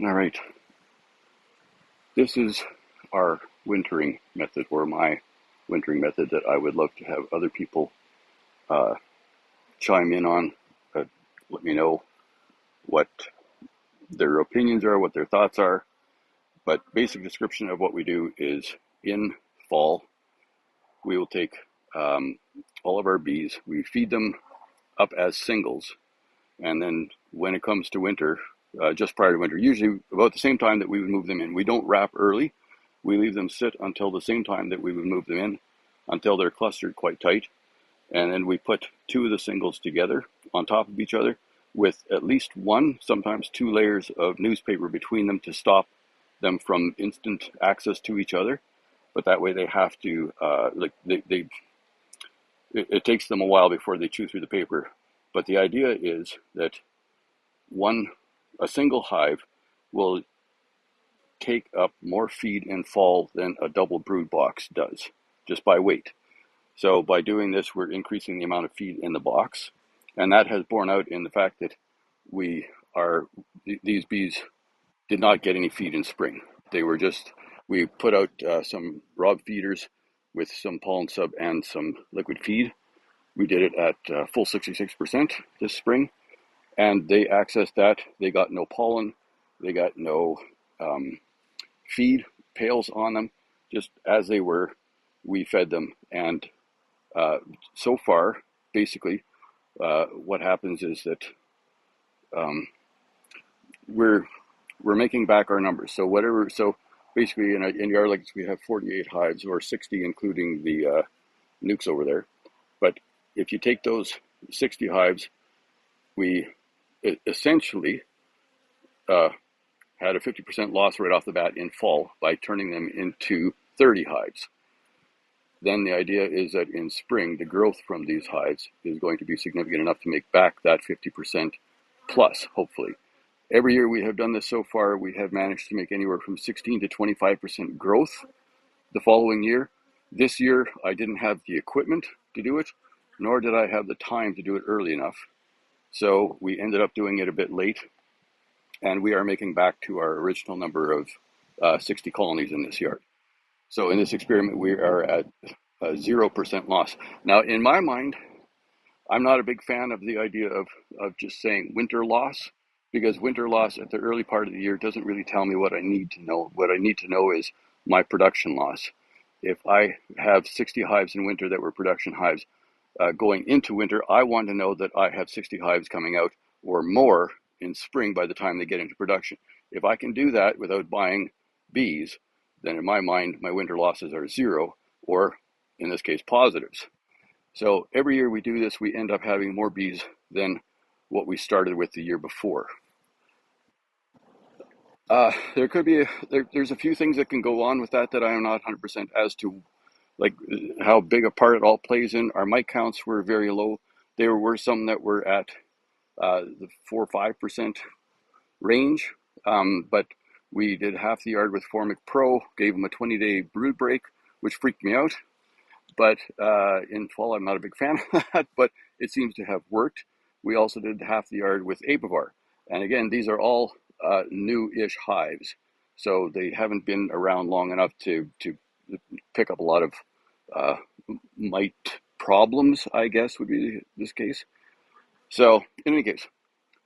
All right, this is our wintering method, or my wintering method that I would love to have other people uh, chime in on. Let me know what their opinions are, what their thoughts are. But basic description of what we do is in fall, we will take um, all of our bees, we feed them up as singles, and then when it comes to winter, just prior to winter, usually about the same time that we would move them in. We don't wrap early. We leave them sit until the same time that we would move them in, until they're clustered quite tight. And then we put two of the singles together on top of each other with at least one, sometimes two layers of newspaper between them to stop them from instant access to each other. But that way they have to, it takes them a while before they chew through the paper. But the idea is that one, a single hive will take up more feed in fall than a double brood box does, just by weight. So by doing this, we're increasing the amount of feed in the box, and that has borne out in the fact that we are these bees did not get any feed in spring. They were just we put out some rob feeders with some pollen sub and some liquid feed. We did it at full 66% this spring, and they accessed that. They got no pollen, they got no feed pails on them, just as they were. We fed them, and so far, basically, what happens is that um, we're we're making back our numbers. So whatever. So basically, in Yard Lakes, we have 48 hives, or 60, including the nukes over there. But if you take those 60 hives, we essentially uh, had a 50% loss right off the bat in fall by turning them into 30 hives. Then the idea is that in spring, the growth from these hives is going to be significant enough to make back that 50% plus, hopefully. Every year we have done this so far, we have managed to make anywhere from 16 to 25% growth the following year. This year, I didn't have the equipment to do it, nor did I have the time to do it early enough. So we ended up doing it a bit late, and we are making back to our original number of 60 colonies in this yard. So in this experiment, we are at 0% loss. Now, in my mind, I'm not a big fan of the idea of just saying winter loss, because winter loss at the early part of the year doesn't really tell me what I need to know. What I need to know is my production loss. If I have 60 hives in winter that were production hives, going into winter, I want to know that I have 60 hives coming out or more in spring by the time they get into production. If I can do that without buying bees, then in my mind, my winter losses are zero, or in this case, positives. So every year we do this, we end up having more bees than what we started with the year before. There could be there's a few things that can go on with that I am not 100% as to, like how big a part it all plays in. Our mite counts were very low. There were some that were at the 4 or 5% range, but we did half the yard with Formic Pro, gave them a 20-day brood break, which freaked me out. But in fall, I'm not a big fan of that, but it seems to have worked. We also did half the yard with Apivar. And again, these are all new-ish hives. So they haven't been around long enough to pick up a lot of uh, mite problems, I guess, would be this case. So in any case,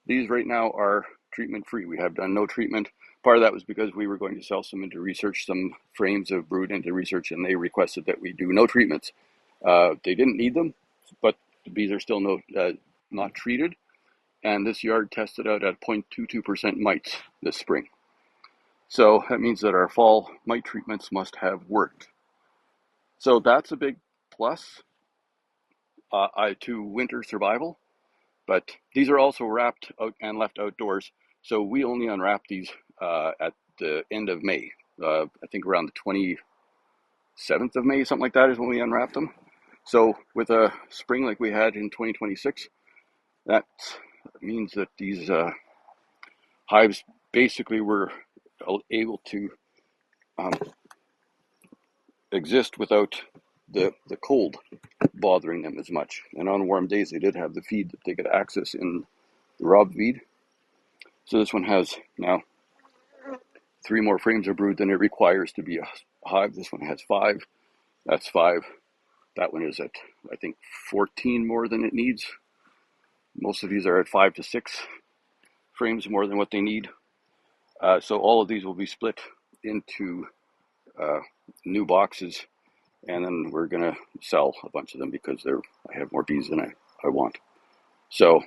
these right now are treatment-free. We have done no treatment. Part of that was because we were going to sell some into research, some frames of brood into research, and they requested that we do no treatments. They didn't need them, but the bees are still not treated. And this yard tested out at 0.22% mites this spring. So that means that our fall mite treatments must have worked. So that's a big plus to winter survival. But these are also wrapped out and left outdoors. So we only unwrap these at the end of May. I think around the 27th of May, something like that, is when we unwrap them. So with a spring like we had in 2026, that means that these hives basically were able to um, exist without the cold bothering them as much. And on warm days, they did have the feed that they could access in the rob feed. So this one has now 3 more frames of brood than it requires to be a hive. This one has 5. That's 5. That one is at, I think, 14 more than it needs. Most of these are at 5 to 6 frames more than what they need. So all of these will be split into new boxes, and then we're going to sell a bunch of them because I have more bees than I want. So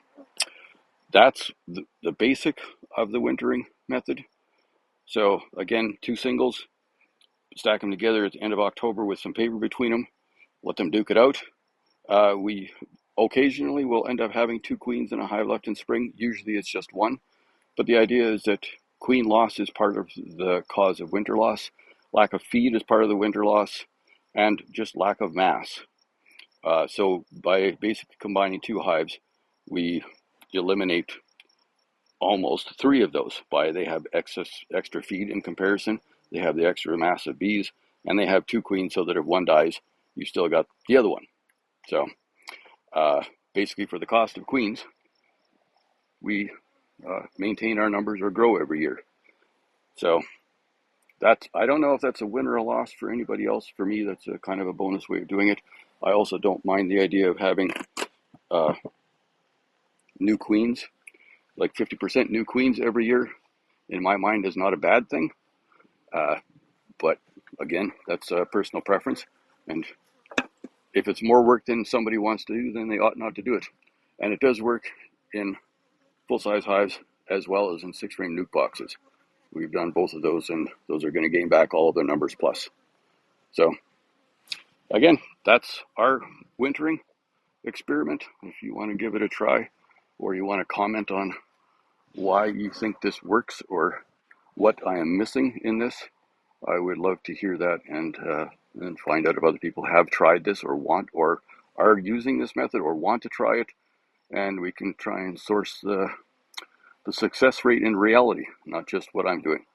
that's the basic of the wintering method. So again, 2 singles, stack them together at the end of October with some paper between them, let them duke it out. We occasionally will end up having 2 queens in a hive left in spring. Usually it's just 1, but the idea is that queen loss is part of the cause of winter loss. Lack of feed is part of the winter loss, and just lack of mass. So by basically combining 2 hives, we eliminate almost 3 of those. They have extra feed in comparison, they have the extra mass of bees, and they have 2 queens, so that if one dies, you still got the other one. So basically, for the cost of queens, we maintain our numbers or grow every year. So I don't know if that's a win or a loss for anybody else. For me, that's a kind of a bonus way of doing it. I also don't mind the idea of having new queens, like 50% new queens every year. In my mind, is not a bad thing. But again, that's a personal preference. And if it's more work than somebody wants to do, then they ought not to do it. And it does work in full-size hives as well as in 6-frame nuke boxes. We've done both of those, and those are going to gain back all of their numbers plus. So again, that's our wintering experiment. If you want to give it a try, or you want to comment on why you think this works or what I am missing in this, I would love to hear that, and find out if other people have tried this or want or are using this method or want to try it, and we can try and source the success rate in reality, not just what I'm doing.